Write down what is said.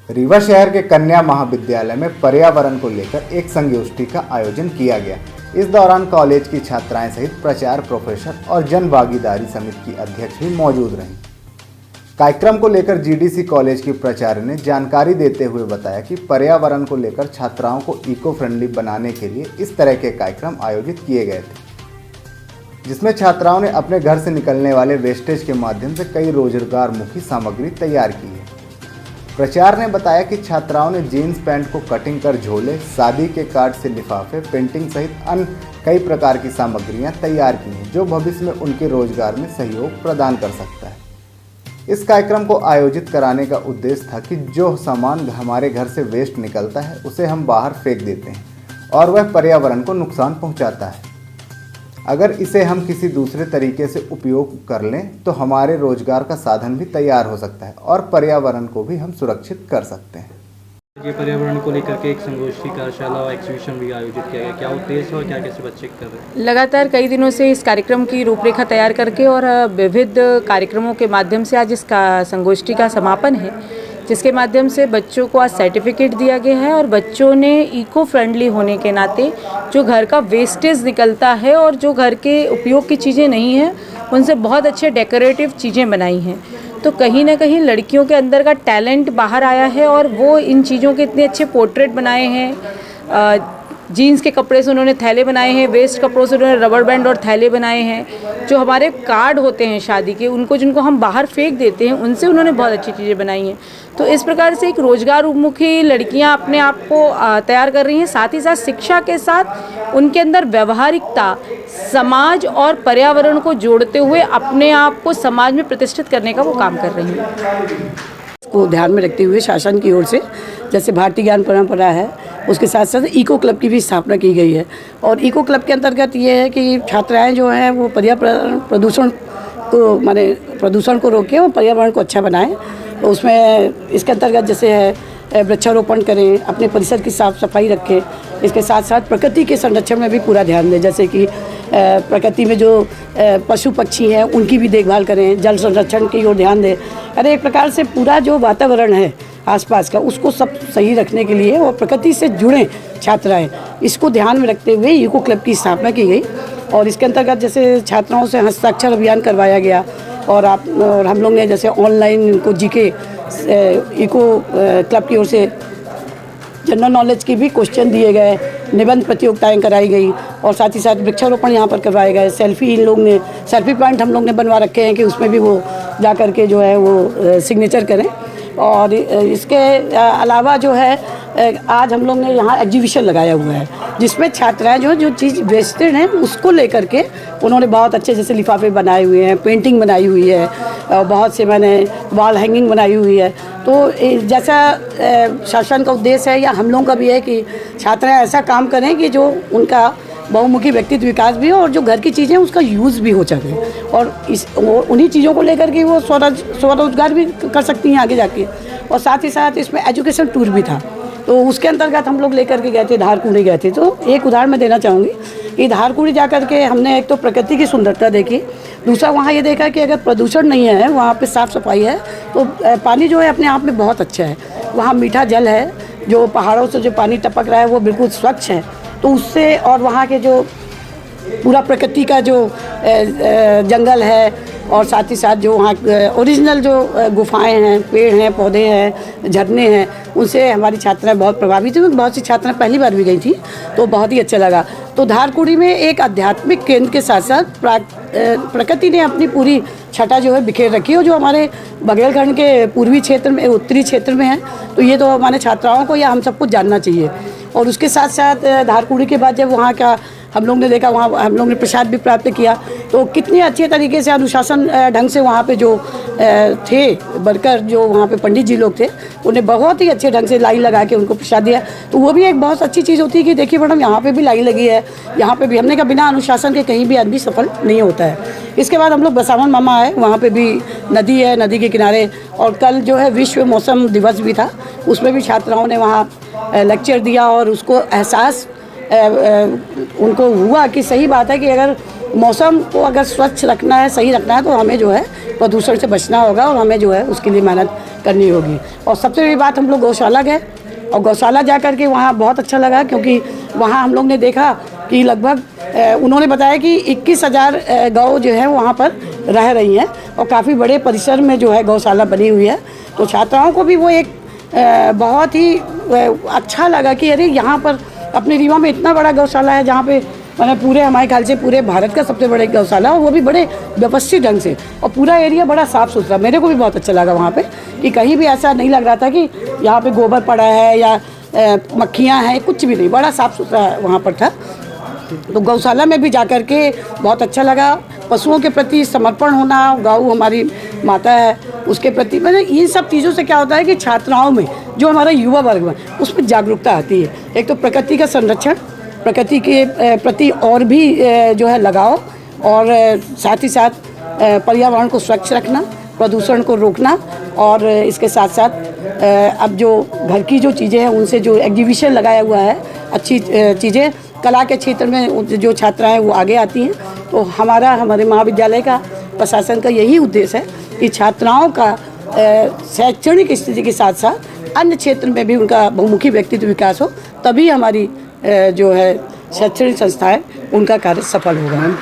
रीवा शहर के कन्या महाविद्यालय में पर्यावरण को लेकर एक संगोष्ठी का आयोजन किया गया। इस दौरान कॉलेज की छात्राएं सहित प्राचार्य, प्रोफेसर और जन भागीदारी समिति की अध्यक्ष भी मौजूद रहीं। कार्यक्रम को लेकर जीडीसी कॉलेज की प्राचार्य ने जानकारी देते हुए बताया कि पर्यावरण को लेकर छात्राओं को इको फ्रेंडली बनाने के लिए इस तरह के कार्यक्रम आयोजित किए गए थे, जिसमें छात्राओं ने अपने घर से निकलने वाले वेस्टेज के माध्यम से कई रोजगारमुखी सामग्री तैयार की है। प्राचार्य ने बताया कि छात्राओं ने जीन्स पैंट को कटिंग कर झोले, शादी के कार्ड से लिफाफे, पेंटिंग सहित अन्य कई प्रकार की सामग्रियां तैयार की हैं, जो भविष्य में उनके रोजगार में सहयोग प्रदान कर सकता है। इस कार्यक्रम को आयोजित कराने का उद्देश्य था कि जो सामान हमारे घर से वेस्ट निकलता है उसे हम बाहर फेंक देते हैं और वह पर्यावरण को नुकसान पहुंचाता है। अगर इसे हम किसी दूसरे तरीके से उपयोग कर लें तो हमारे रोजगार का साधन भी तैयार हो सकता है और पर्यावरण को भी हम सुरक्षित कर सकते हैं। ये पर्यावरण को लेकर के एक संगोष्ठी, कार्यशाला और एक्सिबिशन भी आयोजित किया गया। क्या उद्देश्य है और क्या कैसे बच्चे कर रहे हैं? लगातार कई दिनों से इस कार्यक्रम की रूपरेखा तैयार करके और विविध कार्यक्रमों के माध्यम से आज इसका संगोष्ठी का समापन है, जिसके माध्यम से बच्चों को आज सर्टिफिकेट दिया गया है और बच्चों ने इको फ्रेंडली होने के नाते जो घर का वेस्टेज निकलता है और जो घर के उपयोग की चीज़ें नहीं हैं उनसे बहुत अच्छे डेकोरेटिव चीज़ें बनाई हैं। तो कहीं ना कहीं लड़कियों के अंदर का टैलेंट बाहर आया है और वो इन चीज़ों के इतने अच्छे पोर्ट्रेट बनाए हैं। जीन्स के कपड़े से उन्होंने थैले बनाए हैं, वेस्ट कपड़ों से उन्होंने रबर बैंड और थैले बनाए हैं। जो हमारे कार्ड होते हैं शादी के, उनको जिनको हम बाहर फेंक देते हैं, उनसे उन्होंने बहुत अच्छी चीज़ें बनाई हैं। तो इस प्रकार से एक रोजगार उन्मुखी लड़कियां अपने आप को तैयार कर रही हैं। साथ ही साथ शिक्षा के साथ उनके अंदर व्यवहारिकता, समाज और पर्यावरण को जोड़ते हुए अपने आप को समाज में प्रतिष्ठित करने का वो काम कर रही हैं। को ध्यान में रखते हुए शासन की ओर से जैसे भारतीय ज्ञान परंपरा है, उसके साथ साथ इको क्लब की भी स्थापना की गई है। और इको क्लब के अंतर्गत ये है कि छात्राएं जो हैं वो पर्यावरण प्रदूषण को रोकें और पर्यावरण को अच्छा बनाएं। तो उसमें इसके अंतर्गत जैसे है वृक्षारोपण करें, अपने परिसर की साफ़ सफाई रखें, इसके साथ साथ प्रकृति के संरक्षण में भी पूरा ध्यान दें। जैसे कि प्रकृति में जो पशु पक्षी हैं उनकी भी देखभाल करें, जल संरक्षण की ओर ध्यान दें। अरे एक प्रकार से पूरा जो वातावरण है आसपास का, उसको सब सही रखने के लिए और प्रकृति से जुड़े छात्राएं, इसको ध्यान में रखते हुए इको क्लब की स्थापना की गई। और इसके अंतर्गत जैसे छात्राओं से हस्ताक्षर अभियान करवाया गया और हम लोग ने जैसे ऑनलाइन इनको जीके इको क्लब की ओर से जनरल नॉलेज के भी क्वेश्चन दिए गए, निबंध प्रतियोगिताएं कराई गई और साथ ही साथ वृक्षारोपण यहाँ पर करवाए गए। सेल्फी पॉइंट हम लोग ने बनवा रखे हैं कि उसमें भी वो जा कर के जो है वो सिग्नेचर करें। और इसके अलावा जो है आज हम लोग ने यहाँ एग्जीबिशन लगाया हुआ है, जिसमें छात्राएं जो चीज़ बेचते हैं उसको लेकर के उन्होंने बहुत अच्छे जैसे लिफाफे बनाए हुए हैं, पेंटिंग बनाई हुई है, बहुत से मैंने वॉल हैंगिंग बनाई हुई है। तो जैसा शासन का उद्देश्य है या हम लोगों का भी है कि छात्राएं ऐसा काम करें कि जो उनका बहुमुखी व्यक्तित्व विकास भी हो और जो घर की चीज़ें उसका यूज़ भी हो सके और उन्हीं चीज़ों को लेकर के वो स्वरोजगार भी कर सकती हैं आगे जाके। और साथ ही साथ इसमें एजुकेशन टूर भी था, तो उसके अंतर्गत हम लोग लेकर के गए थे, धारकुंडी गए थे। तो एक उदाहरण मैं देना चाहूँगी कि धारकुंडी जा कर के हमने एक तो प्रकृति की सुंदरता देखी, दूसरा वहाँ ये देखा कि अगर प्रदूषण नहीं है, वहाँ पे साफ़ सफाई है, तो पानी जो है अपने आप में बहुत अच्छा है। वहाँ मीठा जल है, जो पहाड़ों से जो पानी टपक रहा है वो बिल्कुल स्वच्छ है। तो उससे और वहाँ के जो पूरा प्रकृति का जो जंगल है और साथ ही साथ जो वहाँ ओरिजिनल जो गुफाएं हैं, पेड़ हैं, पौधे हैं, झरने हैं, उनसे हमारी छात्राएं बहुत प्रभावित हुई। बहुत सी छात्राएं पहली बार भी गई थी, तो बहुत ही अच्छा लगा। तो धारकुंडी में एक आध्यात्मिक केंद्र के साथ साथ प्रकृति ने अपनी पूरी छटा जो है बिखेर रखी है, जो हमारे बघेलखंड के पूर्वी क्षेत्र में, उत्तरी क्षेत्र में है। तो ये तो हमारे छात्राओं को या हम सबको जानना चाहिए। और उसके साथ साथ धारकुंडी के बाद जब वहाँ का हम लोग ने देखा, वहाँ हम लोग ने प्रसाद भी प्राप्त किया, तो कितने अच्छे तरीके से अनुशासन ढंग से वहाँ पे जो थे वर्कर, जो वहाँ पे पंडित जी लोग थे, उन्हें बहुत ही अच्छे ढंग से लाइन लगा के उनको प्रसाद दिया। तो वो भी एक बहुत अच्छी चीज़ होती है कि देखिए मैडम यहाँ पे भी लाइन लगी है, यहाँ पे भी। हमने कहा बिना अनुशासन के कहीं भी आदमी सफल नहीं होता है। इसके बाद हम लोग बसावन मामा आए, वहाँ पे भी नदी है, नदी के किनारे। और कल जो है विश्व मौसम दिवस भी था, उसमें भी छात्राओं ने वहाँ लेक्चर दिया और उसको एहसास उनको हुआ कि सही बात है कि अगर मौसम को अगर स्वच्छ रखना है, सही रखना है, तो हमें जो है प्रदूषण से बचना होगा और हमें जो है उसके लिए मेहनत करनी होगी। और सबसे बड़ी बात, हम लोग गौशाला गए और गौशाला जा कर के वहाँ बहुत अच्छा लगा, क्योंकि वहाँ हम लोग ने देखा कि लगभग उन्होंने बताया कि 21,000 गौ जो है वहाँ पर रह रही हैं और काफ़ी बड़े परिसर में जो है गौशाला बनी हुई है। तो छात्राओं को भी वो एक बहुत ही अच्छा लगा कि अरे यहाँ पर अपने रीवा में इतना बड़ा गौशाला है, जहाँ पे मैंने पूरे हमारे ख्याल से पूरे भारत का सबसे बड़ा गौशाला, और वो भी बड़े व्यवस्थित ढंग से, और पूरा एरिया बड़ा साफ़ सुथरा। मेरे को भी बहुत अच्छा लगा वहाँ पे कि कहीं भी ऐसा नहीं लग रहा था कि यहाँ पे गोबर पड़ा है या मक्खियाँ हैं, कुछ भी नहीं, बड़ा साफ़ सुथरा वहाँ पर था। तो गौशाला में भी जाकर के बहुत अच्छा लगा। पशुओं के प्रति समर्पण होना, गौ हमारी माता है, उसके प्रति मैंने इन सब चीज़ों से क्या होता है कि छात्राओं में, जो हमारा युवा वर्ग में, उसमें जागरूकता आती है। एक तो प्रकृति का संरक्षण, प्रकृति के प्रति और भी जो है लगाव, और साथ ही साथ पर्यावरण को स्वच्छ रखना, प्रदूषण को रोकना, और इसके साथ साथ अब जो घर की जो चीज़ें हैं उनसे जो एग्जीबिशन लगाया हुआ है, अच्छी चीज़ें कला के क्षेत्र में जो छात्राएं हैं वो आगे आती हैं। तो हमारे महाविद्यालय का, प्रशासन का यही उद्देश्य है कि छात्राओं का शैक्षणिक स्थिति के साथ साथ अन्य क्षेत्र में भी उनका बहुमुखी व्यक्तित्व विकास हो, तभी हमारी जो है शैक्षणिक संस्थाएं, उनका कार्य सफल होगा।